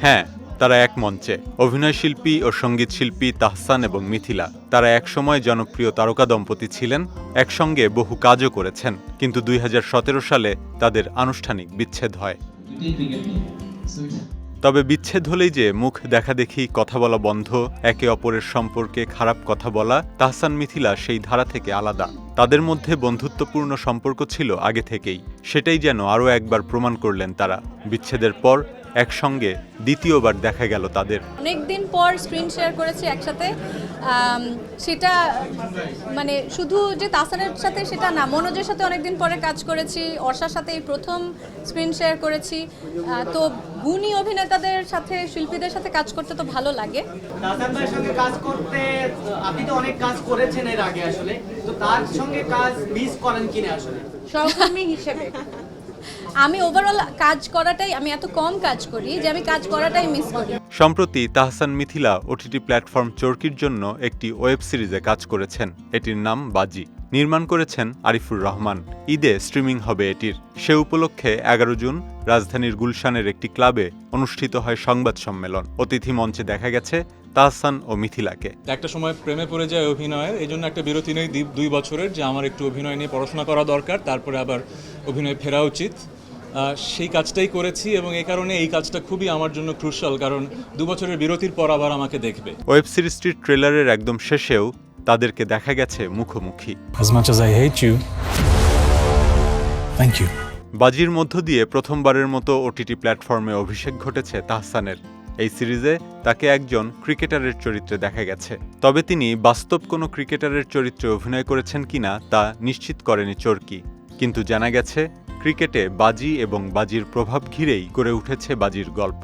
হ্যাঁ, তারা এক মঞ্চে। অভিনয়শিল্পী ও সঙ্গীতশিল্পী তাহসান এবং মিথিলা। তারা একসময় জনপ্রিয় তারকা দম্পতি ছিলেন, একসঙ্গে বহু কাজও করেছেন। কিন্তু ২০১৭ সালে তাদের আনুষ্ঠানিক বিচ্ছেদ হয়। তবে বিচ্ছেদ হলেই যে মুখ দেখাদেখি, কথা বলা বন্ধ, একে অপরের সম্পর্কে খারাপ কথা বলা, তাহসান মিথিলা সেই ধারা থেকে আলাদা। তাদের মধ্যে বন্ধুত্বপূর্ণ সম্পর্ক ছিল আগে থেকেই। সেটাই যেন আরও একবার প্রমাণ করলেন তারা। বিচ্ছেদের পর একসঙ্গে দ্বিতীয়বার দেখা গেল তাদের। অনেকদিন পর স্ক্রিন শেয়ার করেছি একসাথে। সেটা মানে শুধু যে তাহসানের সাথে সেটা না, মনোজের সাথে অনেকদিন পরে কাজ করেছি, অর্ষার সাথে এই প্রথম স্ক্রিন শেয়ার করেছি। তো গুণী অভিনেতাদের সাথে, শিল্পীদের সাথে কাজ করতে তো ভালো লাগে। তাহসান ভাইয়ের সঙ্গে কাজ করতে আপনি তো অনেক কাজ করেছেন এর আগে, আসলে তো তার সঙ্গে কাজ মিস করেন কিনা আসলে সহকর্মী হিসেবে? আমি ওভারঅল কাজ করাটাই, আমি এত কম কাজ করি যে আমি কাজ করাটাই মিস করি। সম্প্রতি তাহসান মিথিলা ওটিটি প্ল্যাটফর্ম চরকির জন্য একটি ওয়েব সিরিজে কাজ করেছেন। এটির নাম বাজি। নির্মাণ করেছেন আরিফুর রহমান। ঈদে স্ট্রিমিং হবে এটির। সে উপলক্ষে ১১ জুন রাজধানীর গুলশানের একটি ক্লাবে অনুষ্ঠিত হয় সংবাদ সম্মেলন। অতিথি মঞ্চে দেখা গেছে তাহসান ও মিথিলাকে। একটা সময় প্রেমে পড়ে যায় অভিনয়ের, এই জন্য একটা বিরতি নেই ২ বছরের, যে আমার একটু অভিনয় নিয়ে পড়াশোনা করা দরকার, তারপরে আবার অভিনয় ফেরা উচিত। সেই কাজটাই করেছি এবং এই কারণে এই কাজটা খুবই আমার জন্য ক্রুশাল, কারণ ২ বছরের বিরতির পর আবার আমাকে দেখবে। ওয়েব সিরিজটির ট্রেলারের একদম শেষেও তাদেরকে দেখা গেছে মুখোমুখি। As much as I hate you, thank you. বাজির মধ্য দিয়ে প্রথমবারের মতো ওটিটি প্ল্যাটফর্মে অভিষেক ঘটেছে তাহসানের। এই সিরিজে তাকে একজন ক্রিকেটারের চরিত্রে দেখা গেছে। তবে তিনি বাস্তব কোনো ক্রিকেটারের চরিত্রে অভিনয় করেছেন কিনা তা নিশ্চিত করেনি চরকি। কিন্তু জানা গেছে ক্রিকেটে বাজি এবং বাজির প্রভাব ঘিরেই গড়ে উঠেছে বাজির গল্প।